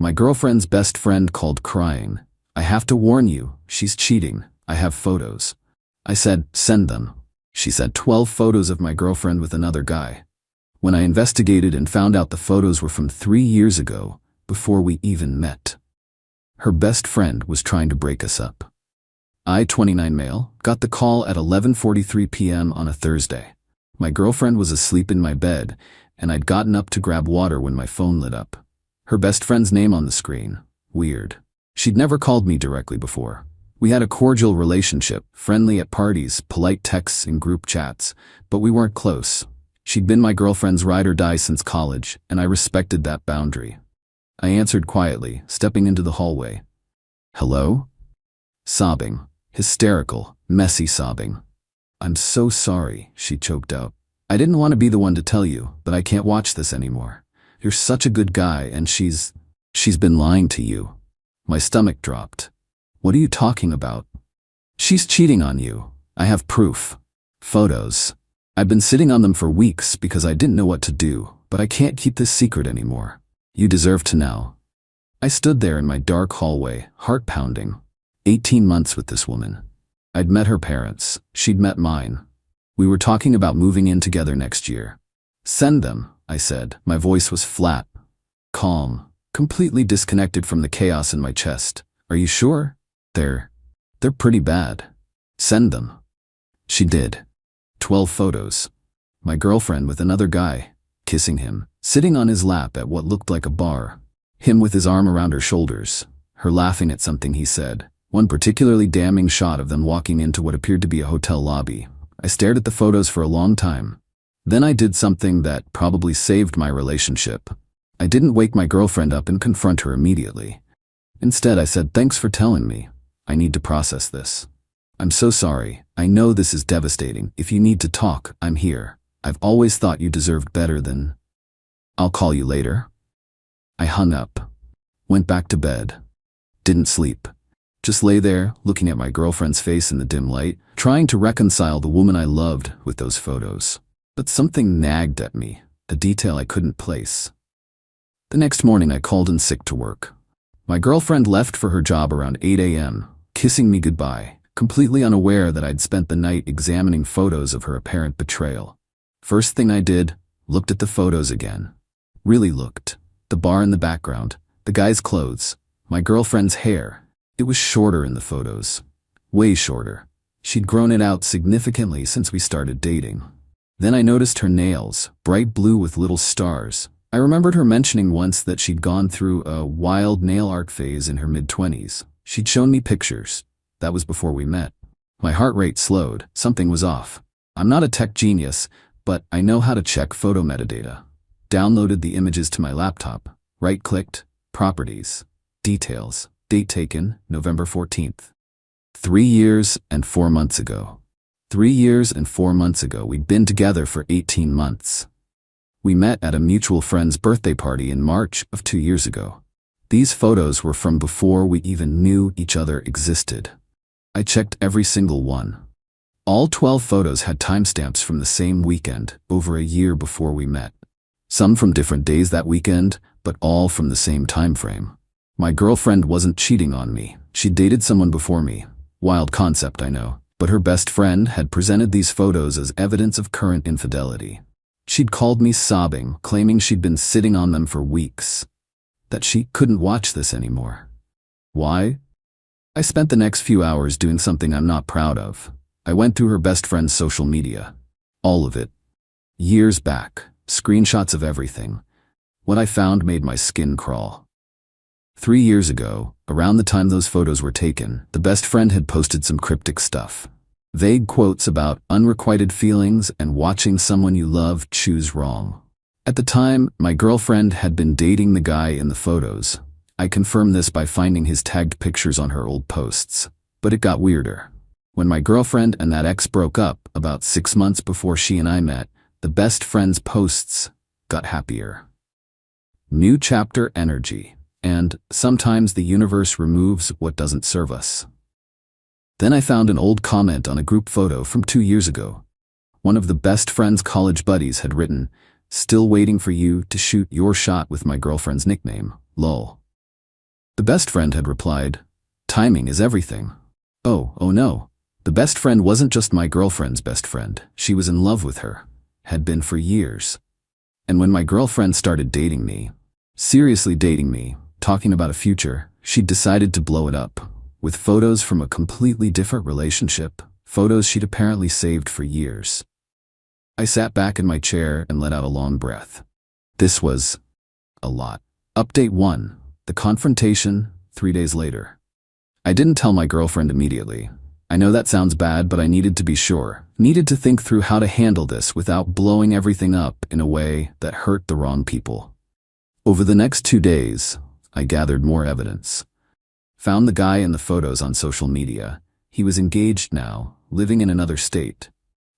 My girlfriend's best friend called crying. I have to warn you, she's cheating. I have photos. I said, send them. She said 12 photos of my girlfriend with another guy. When I investigated and found out the photos were from 3 years ago, before we even met. Her best friend was trying to break us up. I, 29 male, got the call at 11:43 p.m. on a Thursday. My girlfriend was asleep in my bed, and I'd gotten up to grab water when my phone lit up. Her best friend's name on the screen. Weird. She'd never called me directly before. We had a cordial relationship, friendly at parties, polite texts and group chats, but we weren't close. She'd been my girlfriend's ride or die since college, and I respected that boundary. I answered quietly, stepping into the hallway. Hello? Sobbing. Hysterical, messy sobbing. I'm so sorry, she choked out. I didn't want to be the one to tell you, but I can't watch this anymore. You're such a good guy, and she's been lying to you. My stomach dropped. What are you talking about? She's cheating on you. I have proof. Photos. I've been sitting on them for weeks because I didn't know what to do, but I can't keep this secret anymore. You deserve to know. I stood there in my dark hallway, heart pounding. 18 months with this woman. I'd met her parents. She'd met mine. We were talking about moving in together next year. Send them, I said. My voice was flat, calm, completely disconnected from the chaos in my chest. Are you sure? They're pretty bad. Send them. She did. 12 photos. My girlfriend with another guy, kissing him, sitting on his lap at what looked like a bar, him with his arm around her shoulders, her laughing at something he said. One particularly damning shot of them walking into what appeared to be a hotel lobby. I stared at the photos for a long time. Then I did something that probably saved my relationship. I didn't wake my girlfriend up and confront her immediately. Instead, I said, thanks for telling me. I need to process this. I'm so sorry. I know this is devastating. If you need to talk, I'm here. I've always thought you deserved better than... I'll call you later. I hung up. Went back to bed. Didn't sleep. Just lay there, looking at my girlfriend's face in the dim light, trying to reconcile the woman I loved with those photos. But something nagged at me, a detail I couldn't place. The next morning I called in sick to work. My girlfriend left for her job around 8 a.m., kissing me goodbye, completely unaware that I'd spent the night examining photos of her apparent betrayal. First thing I did, looked at the photos again. Really looked. The bar in the background, the guy's clothes, my girlfriend's hair. It was shorter in the photos. Way shorter. She'd grown it out significantly since we started dating. Then I noticed her nails, bright blue with little stars. I remembered her mentioning once that she'd gone through a wild nail art phase in her mid-20s. She'd shown me pictures. That was before we met. My heart rate slowed. Something was off. I'm not a tech genius, but I know how to check photo metadata. Downloaded the images to my laptop. Right-clicked. Properties. Details. Date taken, November 14th. 3 years and 4 months ago. 3 years and 4 months ago, we'd been together for 18 months. We met at a mutual friend's birthday party in March of 2 years ago. These photos were from before we even knew each other existed. I checked every single one. All 12 photos had timestamps from the same weekend, over a year before we met. Some from different days that weekend, but all from the same time frame. My girlfriend wasn't cheating on me. She dated someone before me. Wild concept, I know. But her best friend had presented these photos as evidence of current infidelity. She'd called me sobbing, claiming she'd been sitting on them for weeks. That she couldn't watch this anymore. Why? I spent the next few hours doing something I'm not proud of. I went through her best friend's social media. All of it. Years back. Screenshots of everything. What I found made my skin crawl. 3 years ago, around the time those photos were taken, the best friend had posted some cryptic stuff. Vague quotes about unrequited feelings and watching someone you love choose wrong. At the time, my girlfriend had been dating the guy in the photos. I confirmed this by finding his tagged pictures on her old posts. But it got weirder. When my girlfriend and that ex broke up, about 6 months before she and I met, the best friend's posts got happier. New chapter energy. And sometimes the universe removes what doesn't serve us. Then I found an old comment on a group photo from 2 years ago. One of the best friend's college buddies had written, "Still waiting for you to shoot your shot with my girlfriend's nickname, lol." best friend had replied, "Timing is everything." Oh no. The best friend wasn't just my girlfriend's best friend. She was in love with her. Had been for years. And when my girlfriend started dating me, seriously dating me, talking about a future, she decided to blow it up with photos from a completely different relationship, photos she'd apparently saved for years. I sat back in my chair and let out a long breath. This was a lot. Update 1. The confrontation 3 days later. I didn't tell my girlfriend immediately. I know that sounds bad, but I needed to be sure. Needed to think through how to handle this without blowing everything up in a way that hurt the wrong people. Over the next 2 days, I gathered more evidence. Found the guy in the photos on social media. He was engaged now, living in another state.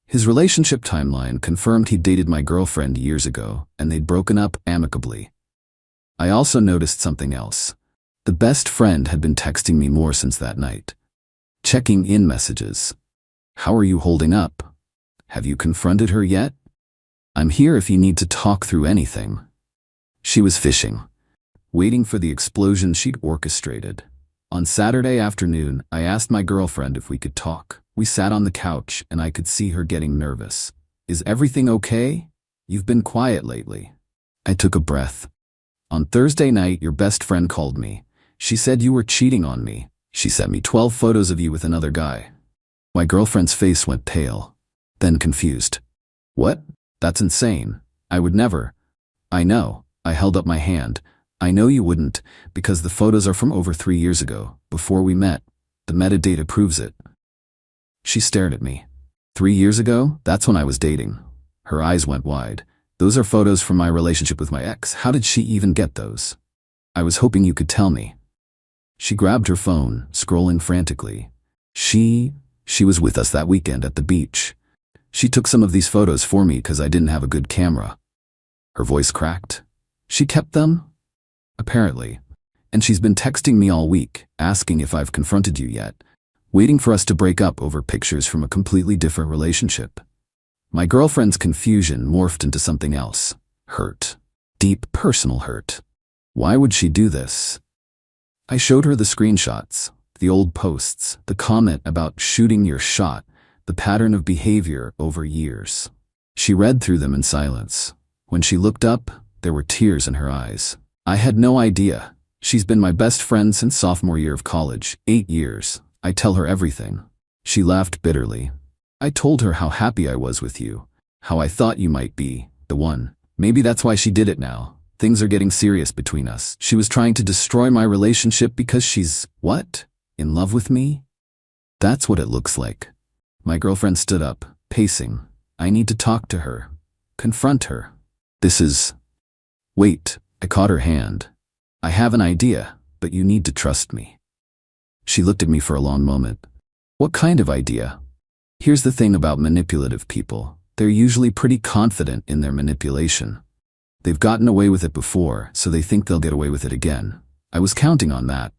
His relationship timeline confirmed he'd dated my girlfriend years ago, and they'd broken up amicably. I also noticed something else. The best friend had been texting me more since that night. Checking in messages. "How are you holding up? Have you confronted her yet? I'm here if you need to talk through anything." She was fishing, waiting for the explosion she'd orchestrated. On Saturday afternoon, I asked my girlfriend if we could talk. We sat on the couch and I could see her getting nervous. "Is everything okay? You've been quiet lately." I took a breath. "On Thursday night, your best friend called me. She said you were cheating on me. She sent me 12 photos of you with another guy." My girlfriend's face went pale, then confused. "What? That's insane. I would never." "I know." I held up my hand. "I know you wouldn't, because the photos are from over 3 years ago, before we met. The metadata proves it." She stared at me. 3 years ago? That's when I was dating." Her eyes went wide. "Those are photos from my relationship with my ex. How did she even get those?" "I was hoping you could tell me." She grabbed her phone, scrolling frantically. She was with us that weekend at the beach. She took some of these photos for me because I didn't have a good camera." Her voice cracked. "She kept them?" "Apparently. And she's been texting me all week, asking if I've confronted you yet, waiting for us to break up over pictures from a completely different relationship." My girlfriend's confusion morphed into something else. Hurt. Deep personal hurt. Why would she do this? I showed her the screenshots, the old posts, the comment about shooting your shot, the pattern of behavior over years. She read through them in silence. When she looked up, there were tears in her eyes. "I had no idea. She's been my best friend since sophomore year of college, 8 years. I tell her everything." She laughed bitterly. "I told her how happy I was with you, how I thought you might be the one. Maybe that's why she did it now. Things are getting serious between us. She was trying to destroy my relationship because she's, what? In love with me? That's what it looks like." My girlfriend stood up, pacing. "I need to talk to her. Confront her. This is..." "Wait," I caught her hand. "I have an idea, but you need to trust me." She looked at me for a long moment. "What kind of idea?" Here's the thing about manipulative people. They're usually pretty confident in their manipulation. They've gotten away with it before, so they think they'll get away with it again. I was counting on that.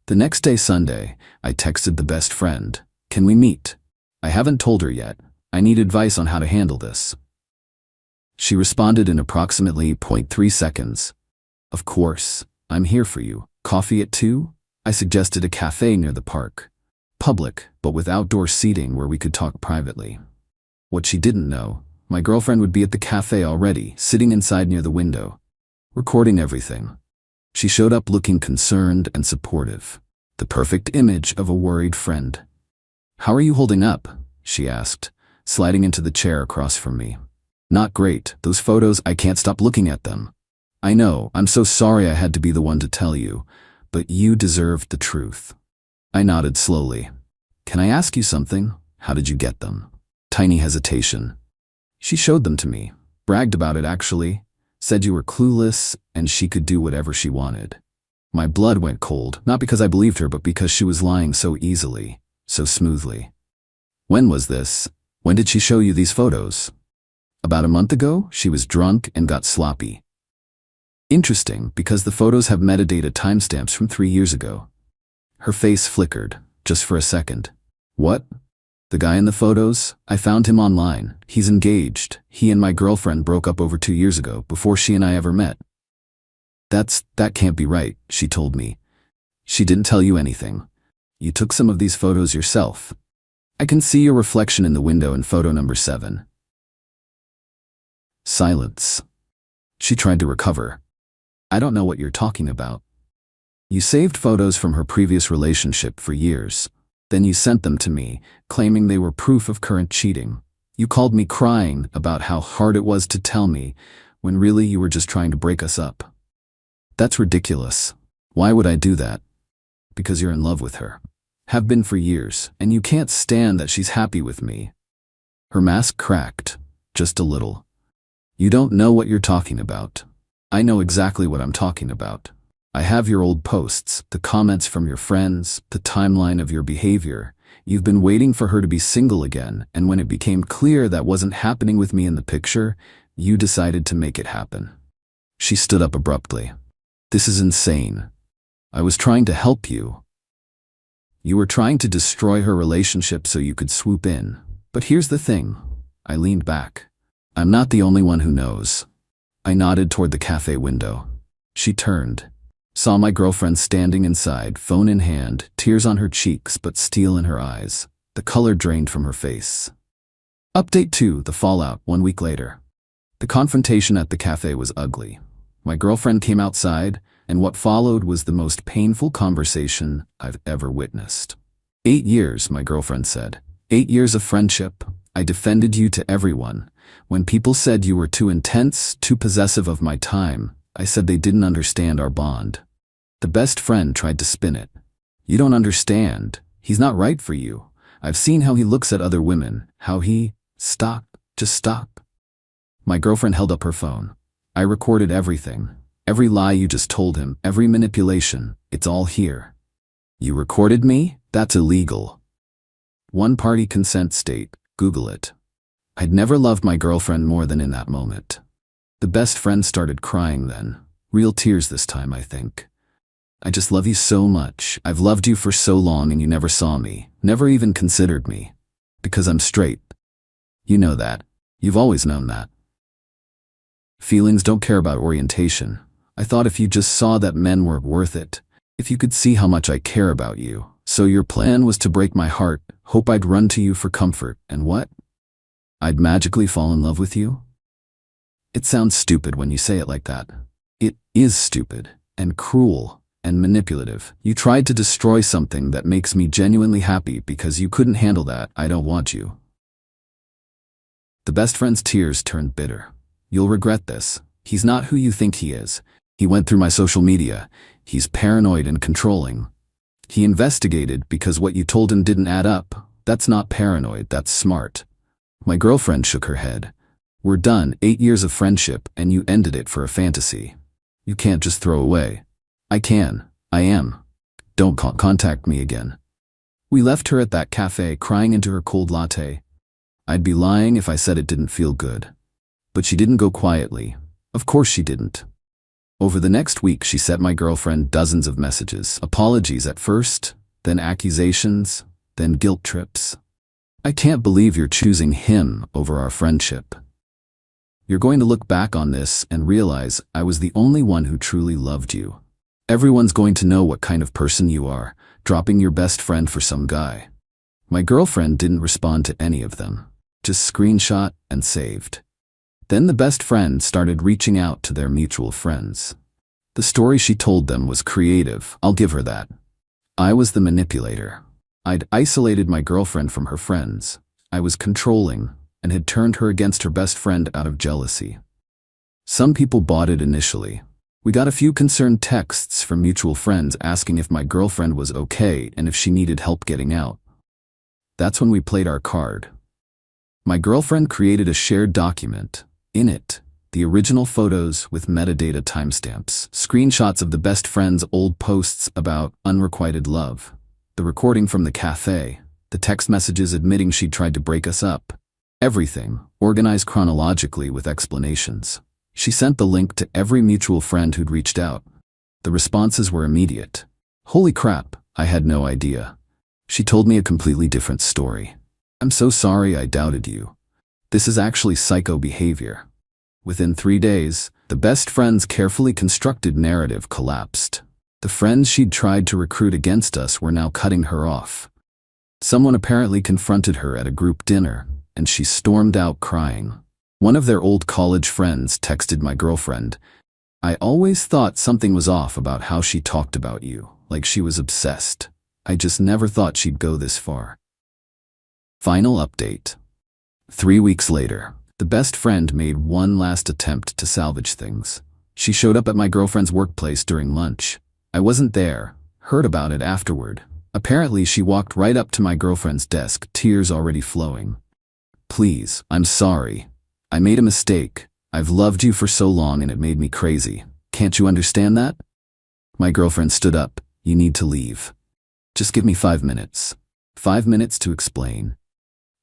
The next day, Sunday, I texted the best friend. "Can we meet? I haven't told her yet. I need advice on how to handle this." She responded in approximately 0.3 seconds. "Of course, I'm here for you. Coffee at 2? I suggested a cafe near the park. Public, but with outdoor seating where we could talk privately." What she didn't know, my girlfriend would be at the cafe already, sitting inside near the window, recording everything. She showed up looking concerned and supportive, the perfect image of a worried friend. "How are you holding up?" she asked, sliding into the chair across from me. "Not great. Those photos, I can't stop looking at them. I know, I'm so sorry I had to be the one to tell you, but you deserved the truth." I nodded slowly. "Can I ask you something? How did you get them?" Tiny hesitation. "She showed them to me. Bragged about it, actually. Said you were clueless and she could do whatever she wanted." My blood went cold, not because I believed her, but because she was lying so easily, so smoothly. "When was this? When did she show you these photos?" "About a month ago. She was drunk and got sloppy." Interesting, because the photos have metadata timestamps from 3 years ago. Her face flickered, just for a second. "What? The guy in the photos? I found him online. He's engaged. He and my girlfriend broke up over 2 years ago, before she and I ever met." That can't be right," she told me. She didn't tell you anything. You took some of these photos yourself. I can see your reflection in the window in photo number 7. Silence. She tried to recover. I don't know what you're talking about. You saved photos from her previous relationship for years. Then you sent them to me, claiming they were proof of current cheating. You called me crying about how hard it was to tell me, when really you were just trying to break us up. That's ridiculous. Why would I do that? Because you're in love with her. Have been for years, and you can't stand that she's happy with me. Her mask cracked, just a little. You don't know what you're talking about. I know exactly what I'm talking about. I have your old posts, the comments from your friends, the timeline of your behavior. You've been waiting for her to be single again, and when it became clear that wasn't happening with me in the picture, you decided to make it happen. She stood up abruptly. This is insane. I was trying to help you. You were trying to destroy her relationship so you could swoop in. But here's the thing. I leaned back. I'm not the only one who knows. I nodded toward the cafe window. She turned, saw my girlfriend standing inside, phone in hand, tears on her cheeks but steel in her eyes. The color drained from her face. Update 2, the fallout, 1 week later. The confrontation at the cafe was ugly. My girlfriend came outside, and what followed was the most painful conversation I've ever witnessed. 8 years, my girlfriend said. 8 years of friendship. I defended you to everyone. When people said you were too intense, too possessive of my time, I said they didn't understand our bond. The best friend tried to spin it. You don't understand. He's not right for you. I've seen how he looks at other women, how he... Stop. Just stop. My girlfriend held up her phone. I recorded everything. Every lie you just told him, every manipulation, it's all here. You recorded me? That's illegal. One-party consent state. Google it. I'd never loved my girlfriend more than in that moment. The best friend started crying then. Real tears this time, I think. I just love you so much. I've loved you for so long and you never saw me, never even considered me. Because I'm straight. You know that. You've always known that. Feelings don't care about orientation. I thought if you just saw that men were worth it, if you could see how much I care about you. So your plan was to break my heart, hope I'd run to you for comfort, and what? I'd magically fall in love with you? It sounds stupid when you say it like that. It is stupid, and cruel, and manipulative. You tried to destroy something that makes me genuinely happy because you couldn't handle that. I don't want you. The best friend's tears turned bitter. You'll regret this. He's not who you think he is. He went through my social media. He's paranoid and controlling. He investigated because what you told him didn't add up. That's not paranoid, that's smart. My girlfriend shook her head. We're done, 8 years of friendship, and you ended it for a fantasy. You can't just throw away. I can. I am. Don't contact me again. We left her at that cafe crying into her cold latte. I'd be lying if I said it didn't feel good. But she didn't go quietly. Of course she didn't. Over the next week, she sent my girlfriend dozens of messages. Apologies at first, then accusations, then guilt trips. I can't believe you're choosing him over our friendship. You're going to look back on this and realize I was the only one who truly loved you. Everyone's going to know what kind of person you are, dropping your best friend for some guy. My girlfriend didn't respond to any of them, just screenshot and saved. Then the best friend started reaching out to their mutual friends. The story she told them was creative, I'll give her that. I was the manipulator. I'd isolated my girlfriend from her friends. I was controlling and had turned her against her best friend out of jealousy. Some people bought it initially. We got a few concerned texts from mutual friends asking if my girlfriend was okay and if she needed help getting out. That's when we played our card. My girlfriend created a shared document. In it, the original photos with metadata timestamps, screenshots of the best friend's old posts about unrequited love, the recording from the cafe, the text messages admitting she'd tried to break us up. Everything, organized chronologically with explanations. She sent the link to every mutual friend who'd reached out. The responses were immediate. Holy crap, I had no idea. She told me a completely different story. I'm so sorry I doubted you. This is actually psycho behavior. Within 3 days, the best friend's carefully constructed narrative collapsed. The friends she'd tried to recruit against us were now cutting her off. Someone apparently confronted her at a group dinner, and she stormed out crying. One of their old college friends texted my girlfriend, "I always thought something was off about how she talked about you, like she was obsessed. I just never thought she'd go this far." Final update. 3 weeks later, the best friend made one last attempt to salvage things. She showed up at my girlfriend's workplace during lunch. I wasn't there, heard about it afterward. Apparently, she walked right up to my girlfriend's desk, tears already flowing. "Please, I'm sorry. I made a mistake. I've loved you for so long and it made me crazy. Can't you understand that?" My girlfriend stood up. "You need to leave. Just give me 5 minutes. 5 minutes to explain.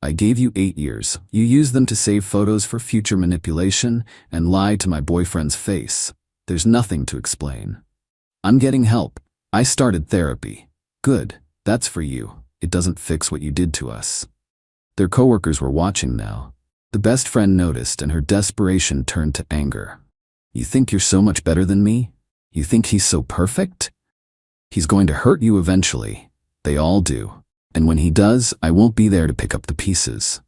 I gave you 8 years. You used them to save photos for future manipulation and lie to my boyfriend's face. There's nothing to explain. I'm getting help. I started therapy. Good. That's for you. It doesn't fix what you did to us." Their coworkers were watching now. The best friend noticed and her desperation turned to anger. "You think you're so much better than me? You think he's so perfect? He's going to hurt you eventually. They all do. And when he does, I won't be there to pick up the pieces.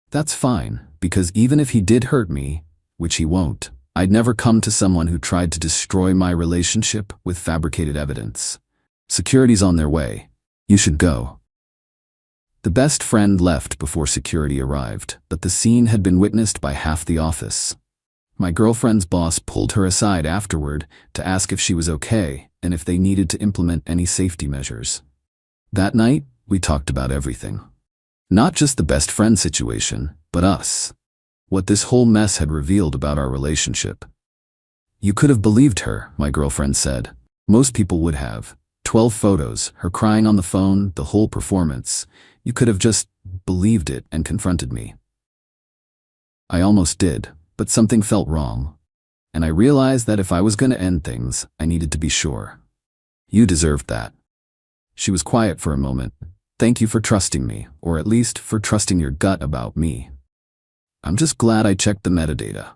That's fine, because even if he did hurt me, which he won't, I'd never come to someone who tried to destroy my relationship with fabricated evidence. Security's on their way. You should go." The best friend left before security arrived, but the scene had been witnessed by half the office. My girlfriend's boss pulled her aside afterward to ask if she was okay and if they needed to implement any safety measures. That night, we talked about everything. Not just the best friend situation, but us. What this whole mess had revealed about our relationship. "You could have believed her," my girlfriend said. "Most people would have. 12 photos, her crying on the phone, the whole performance. You could have just believed it and confronted me." I almost did, but something felt wrong. And I realized that if I was going to end things, I needed to be sure. "You deserved that." She was quiet for a moment. "Thank you for trusting me, or at least for trusting your gut about me. I'm just glad I checked the metadata."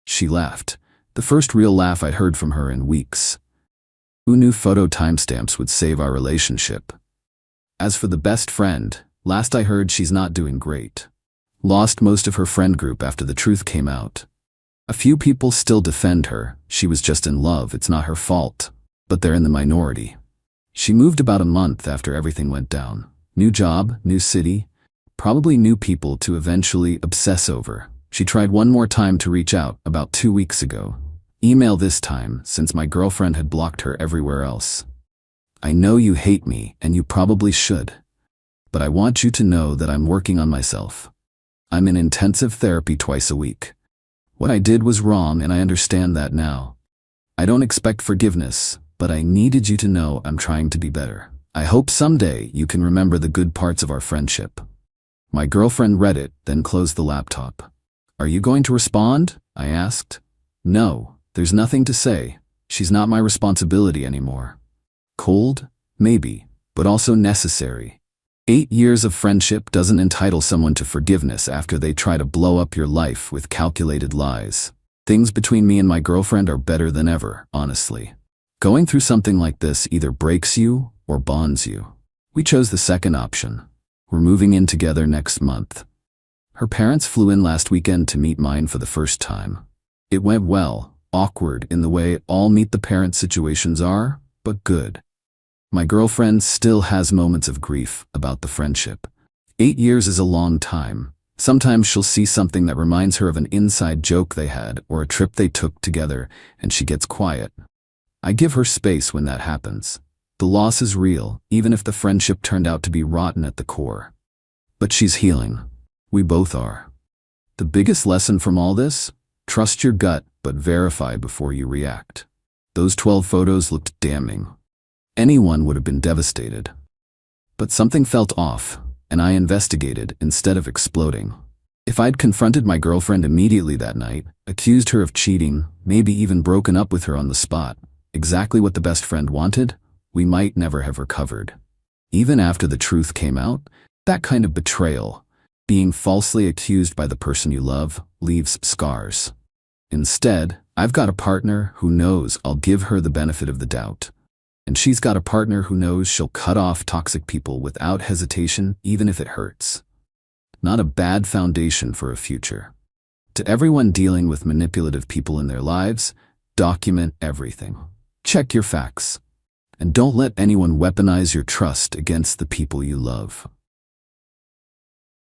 She laughed, the first real laugh I'd heard from her in weeks. Who knew photo timestamps would save our relationship? As for the best friend, last I heard she's not doing great. Lost most of her friend group after the truth came out. A few people still defend her. She was just in love, it's not her fault. But they're in the minority. She moved about a month after everything went down. New job, new city, probably new people to eventually obsess over. She tried one more time to reach out about 2 weeks ago. Email this time, since my girlfriend had blocked her everywhere else. "I know you hate me, and you probably should. But I want you to know that I'm working on myself. I'm in intensive therapy twice a week. What I did was wrong, and I understand that now. I don't expect forgiveness, but I needed you to know I'm trying to be better. I hope someday you can remember the good parts of our friendship." My girlfriend read it, then closed the laptop. "Are you going to respond?" I asked. "No, there's nothing to say. She's not my responsibility anymore." Cold? Maybe, but also necessary. 8 years of friendship doesn't entitle someone to forgiveness after they try to blow up your life with calculated lies. Things between me and my girlfriend are better than ever, honestly. Going through something like this either breaks you or bonds you. We chose the second option. We're moving in together next month. Her parents flew in last weekend to meet mine for the first time. It went well, awkward in the way all meet-the-parent situations are, but good. My girlfriend still has moments of grief about the friendship. 8 years is a long time. Sometimes she'll see something that reminds her of an inside joke they had or a trip they took together, and she gets quiet. I give her space when that happens. The loss is real, even if the friendship turned out to be rotten at the core. But she's healing. We both are. The biggest lesson from all this? Trust your gut, but verify before you react. Those 12 photos looked damning. Anyone would have been devastated. But something felt off, and I investigated instead of exploding. If I'd confronted my girlfriend immediately that night, accused her of cheating, maybe even broken up with her on the spot, exactly what the best friend wanted, we might never have recovered. Even after the truth came out, that kind of betrayal, being falsely accused by the person you love, leaves scars. Instead, I've got a partner who knows I'll give her the benefit of the doubt. And she's got a partner who knows she'll cut off toxic people without hesitation, even if it hurts. Not a bad foundation for a future. To everyone dealing with manipulative people in their lives, document everything. Check your facts. And don't let anyone weaponize your trust against the people you love.